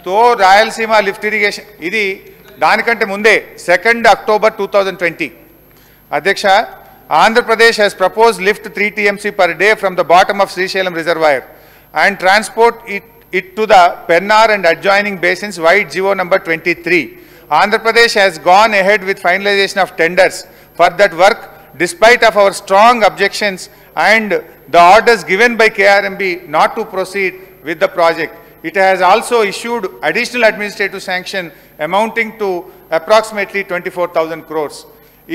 తో Rayalaseema lift irrigation ఇది దానికంటే ముందే 2 October 2020 అధ్యక్ష Andhra Pradesh has proposed lift 3 TMC per day from the bottom of Srisailam reservoir and transport it to the Pennar and adjoining basins via GO number 23. Andhra Pradesh has gone ahead with finalization of tenders for that work despite of our strong objections and the orders given by KRMB not to proceed with the project. It has also issued additional administrative sanction amounting to approximately 24,000 crores.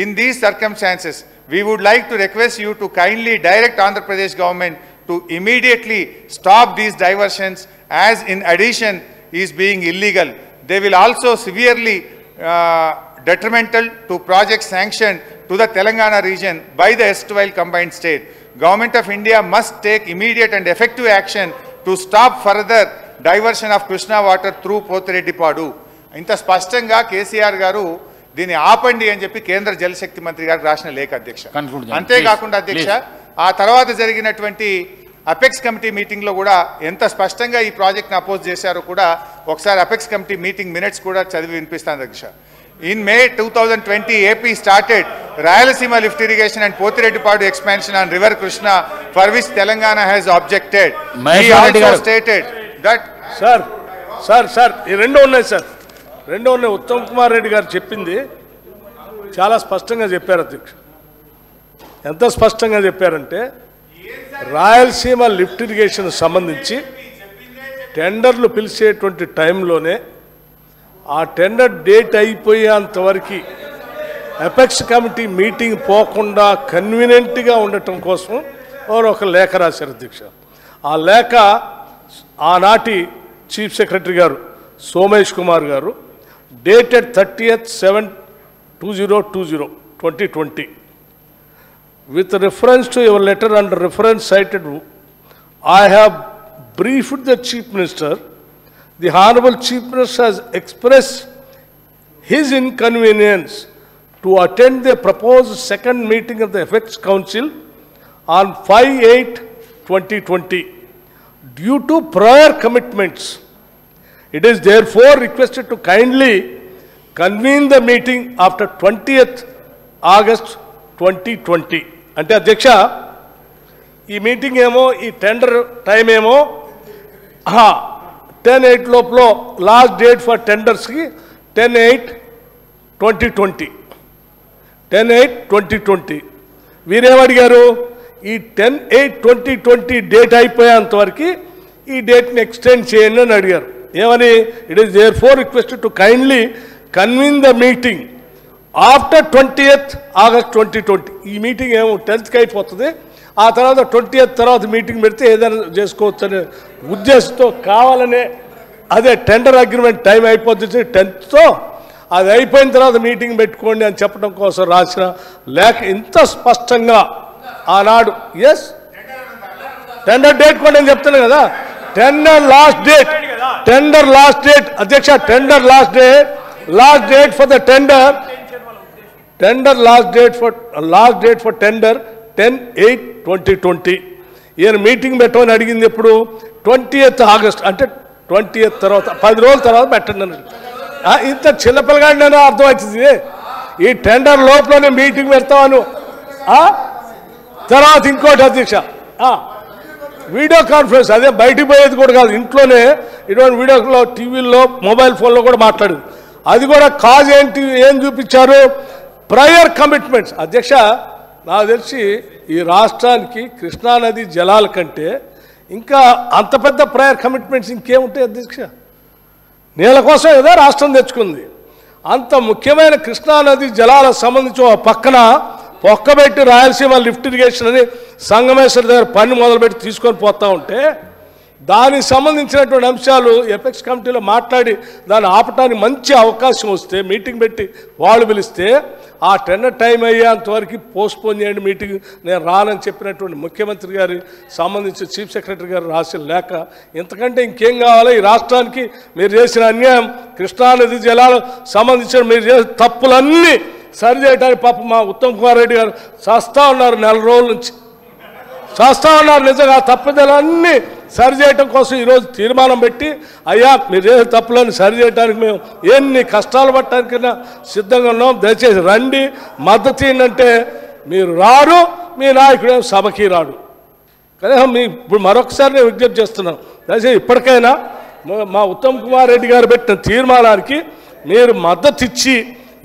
In these circumstances, we would like to request you to kindly direct Andhra Pradesh government to immediately stop these diversions as in addition is being illegal. They will also severely detrimental to projects sanctioned to the Telangana region by the erstwhile combined state. Government of India must take immediate and effective action to stop further diversion of Krishna water through Potireddipadu. ఇంత స్పష్టంగా కేసీఆర్ గారు దీన్ని ఆపండి అని చెప్పి కేంద్ర జలశక్తి మంత్రి గారికి రాసిన లేఖ అధ్యక్ష. అంతేకాకుండా అధ్యక్ష ఆ తర్వాత జరిగినటువంటి అపెక్స్ కమిటీ మీటింగ్లో కూడా ఎంత స్పష్టంగా ఈ ప్రాజెక్ట్ని అపోజ్ చేశారో కూడా ఒకసారి అపెక్స్ కమిటీ మీటింగ్ మినిట్స్ కూడా చదివి వినిపిస్తాను అధ్యక్ష. In May 2020, AP started Rayalaseema lift irrigation and Potireddipadu expansion on River Krishna, for which Telangana has objected. He also stated that... Sir, ఈ రెండు ఉన్నాయి సార్, రెండు ఉన్నాయి. ఉత్తమ్ కుమార్ రెడ్డి గారు చెప్పింది చాలా స్పష్టంగా చెప్పారు అధ్యక్ష. ఎంత స్పష్టంగా చెప్పారంటే రాయలసీమ లిఫ్ట్ ఇరిగేషన్ సంబంధించి టెండర్లు పిలిచేటువంటి టైంలోనే ఆ టెండర్ డేట్ అయిపోయేంతవరకు అపెక్స్ కమిటీ మీటింగ్ పోకుండా కన్వీనియంట్గా ఉండటం కోసం వారు ఒక లేఖ రాశారు అధ్యక్ష. ఆ లేఖ ఆనాటి చీఫ్ సెక్రటరీ గారు సోమేష్ కుమార్ గారు dated 30/7/2020 with reference to your letter under reference cited, I have briefed the Chief Minister. The Honorable Chief Minister has expressed his inconvenience to attend the proposed second meeting of the Apex Council on 5/8/2020 due to prior commitments. It is therefore requested to kindly convene the meeting after 20th August 2020. అంటే అధ్యక్ష ఈ meeting ఏమో ఈ tender time ఏమో 10/8 లోపల last date for టెండర్స్కి 10/8/2020 10/8/2020 వీరేమడిగారు ఈ 10/8/2020 date అయిపోయేంతవరకు ఈ డేట్ని extend చేయండి అని అడిగారు. ఏమని? It is therefore requested to kindly convene the meeting after 20th August 2020. ఈ మీటింగ్ ఏమో 10th అయిపోతుంది, ఆ తర్వాత 20th తర్వాత మీటింగ్ పెడితే ఏదైనా చేసుకోవచ్చు అనే ఉద్దేశంతో కావాలనే అదే టెండర్ అగ్రిమెంట్ టైం అయిపోతుంది 10th, అది అయిపోయిన తర్వాత మీటింగ్ పెట్టుకోండి అని చెప్పడం కోసం రాసిన లేఖ ఇంత స్పష్టంగా ఆనాడు. ఎస్, టెండర్ డేట్ కూడా నేను చెప్తాను కదా, టెండర్ లాస్ట్ డేట్ అధ్యక్ష, tender last date for the tender last date for tender 10/8/2020. ఈయన మీటింగ్ పెట్టమని అడిగింది ఎప్పుడు? 20th August, అంటే 20th తర్వాత 10 రోజుల తర్వాత పెట్టండి అన్నాడు. ఇంత చిన్నపిల్లగాడిని అర్థమవుతుంది. ఈ టెండర్ లోపలనే మీటింగ్ పెడతాను. తర్వాత ఇంకోటి అధ్యక్ష, వీడియో కాన్ఫరెన్స్, అదే బయటికి పోయేది కూడా కాదు, ఇంట్లోనే ఇటువంటి వీడియోలో టీవీల్లో మొబైల్ ఫోన్లో కూడా మాట్లాడేది. అది కూడా కాజ్ ఏంటి, ఏం చూపించారు? Prior commitments. అధ్యక్ష, నాకు తెలిసి ఈ రాష్ట్రానికి కృష్ణానది జలాల కంటే ఇంకా అంత పెద్ద ప్రయర్ కమిట్మెంట్స్ ఇంకేముంటాయి అధ్యక్ష? నీళ్ళ కోసం ఏదో రాష్ట్రం తెచ్చుకుంది. అంత ముఖ్యమైన కృష్ణానది జలాలకు సంబంధించి ఒక పక్కన పొక్కబెట్టి రాయలసీమ లిఫ్ట్ ఇరిగేషన్ అని సంగమేశ్వర దగ్గర పని మొదలుపెట్టి తీసుకొని పోతూ ఉంటే దానికి సంబంధించినటువంటి అంశాలు ఎపెక్స్ కమిటీలో మాట్లాడి దాన్ని ఆపటానికి మంచి అవకాశం వస్తే, మీటింగ్ పెట్టి వాళ్ళు పిలిస్తే ఆ టెండర్ టైం అయ్యేంతవరకు పోస్ట్పోన్ చేయండి మీటింగ్, నేను రానని చెప్పినటువంటి ముఖ్యమంత్రి గారి సంబంధించి చీఫ్ సెక్రటరీ గారు రాసిన లేఖ. ఇంతకంటే ఇంకేం కావాలో ఈ రాష్ట్రానికి? మీరు చేసిన అన్యాయం, కృష్ణానది జలాలకు సంబంధించిన మీరు చేసిన తప్పులన్నీ సరిచేయడానికి పాపం మా ఉత్తమ్ కుమార్ రెడ్డి గారు చేస్తూ ఉన్నారు, 4 రోజుల నుంచి చేస్తూ ఉన్నారు. నిజంగా తప్పిదలన్నీ సరి చేయడం కోసం ఈరోజు తీర్మానం పెట్టి అయ్యా మీరు ఏ తప్పులను సరి చేయడానికి మేము ఎన్ని కష్టాలు పట్టడానికైనా సిద్ధంగా ఉన్నాం, దయచేసి రండి మద్దతు ఏంటంటే మీరు రారు, మీ నాయకుడు సభకి రాడు. కనీసం మీ ఇప్పుడు మరొకసారి నేను విజ్ఞప్తి చేస్తున్నాను, దయచేసి ఇప్పటికైనా మా ఉత్తమ్ కుమార్ రెడ్డి గారు పెట్టిన తీర్మానానికి మీరు మద్దతు ఇచ్చి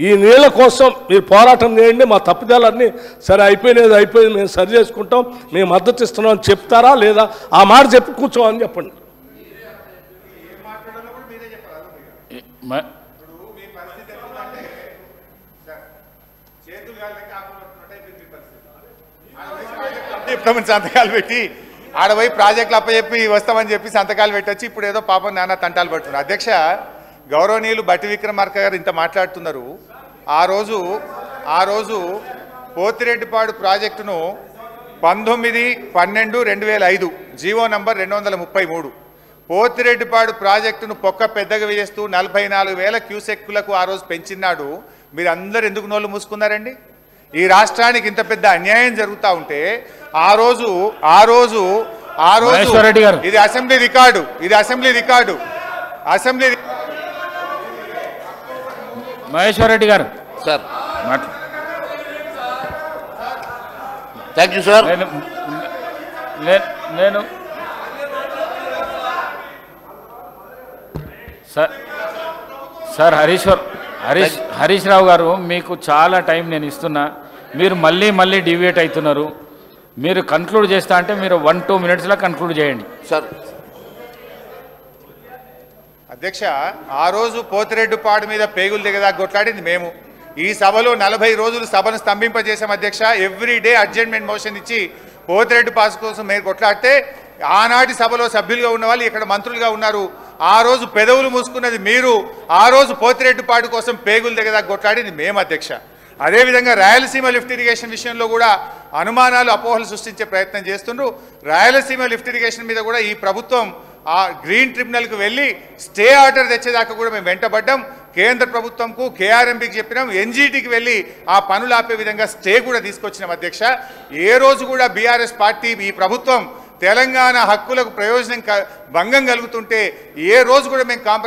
ఈ నీళ్ళ కోసం మీరు పోరాటం చేయండి, మా తప్పిదాలన్నీ సరే అయిపోయింది మేము సరి చేసుకుంటాం, మేము మద్దతు ఇస్తున్నాం అని చెప్తారా లేదా? ఆ మాట చెప్పి కూర్చోమని చెప్పండి. సంతకాలు పెట్టి ఆడపోయి ప్రాజెక్టులు అప్పచెప్పి వస్తామని చెప్పి సంతకాలు పెట్టొచ్చి ఇప్పుడు ఏదో పాపం నాన్న తంటాలు పడుతున్నారు. అధ్యక్ష, గౌరవనీయులు బట్టి విక్రమార్క గారు ఇంత మాట్లాడుతున్నారు. ఆ రోజు పోతిరెడ్డిపాడు ప్రాజెక్టును 19/12/2005 జీవో నంబర్ 233 పోతిరెడ్డిపాడు ప్రాజెక్టును పొక్క పెద్దగా వేస్తూ 44,000 క్యూసెక్కులకు ఆ రోజు పెంచినాడు. మీరు అందరు ఎందుకు నోళ్ళు మూసుకున్నారండి? ఈ రాష్ట్రానికి ఇంత పెద్ద అన్యాయం జరుగుతూ ఉంటే ఆ రోజు ఇది అసెంబ్లీ రికార్డు మహేశ్వర్ రెడ్డి గారు సార్. Thank you sir. నేను సార్ హరీష్ రావు గారు, మీకు చాలా టైం నేను ఇస్తున్నా, మీరు మళ్ళీ డివియేట్ అవుతున్నారు. మీరు కన్క్లూడ్ చేస్తా అంటే మీరు 1-2 minutesలో కన్క్లూడ్ చేయండి సార్. అధ్యక్ష, ఆ రోజు పోతిరెడ్డిపాడు మీద పేగులు దిగదా కొట్లాడింది మేము. ఈ సభలో 40 రోజులు సభను స్తంభింపజేశాం అధ్యక్ష. ఎవ్రీడే అడ్జర్న్మెంట్ మోషన్ ఇచ్చి పోతిరెడ్డి పాస్ కోసం మేము కొట్లాడితే ఆనాటి సభలో సభ్యులుగా ఉన్న వాళ్ళు ఇక్కడ మంత్రులుగా ఉన్నారు. ఆ రోజు పెదవులు మూసుకున్నది మీరు, ఆ రోజు పోతిరెడ్డిపాడు కోసం పేగులు దిగదా కొట్లాడింది మేము అధ్యక్ష. అదేవిధంగా రాయలసీమ లిఫ్ట్ ఇరిగేషన్ విషయంలో కూడా అనుమానాలు అపోహలు సృష్టించే ప్రయత్నం చేస్తుండ్రు. రాయలసీమ లిఫ్ట్ ఇరిగేషన్ మీద కూడా ఈ ప్రభుత్వం ఆ గ్రీన్ ట్రిబ్యునల్కి వెళ్ళి స్టే ఆర్డర్ తెచ్చేదాకా కూడా మేము వెంటబడ్డాం. కేంద్ర ప్రభుత్వంకు కేఆర్ఎంబీకి చెప్పినాం, ఎన్జీటీకి వెళ్ళి ఆ పనులు ఆపే విధంగా స్టే కూడా తీసుకొచ్చినాం అధ్యక్ష. ఏ రోజు కూడా బీఆర్ఎస్ పార్టీ ఈ ప్రభుత్వం తెలంగాణ హక్కులకు ప్రయోజనం భంగం కలుగుతుంటే ఏ రోజు కూడా మేము కాంప్రమైజ్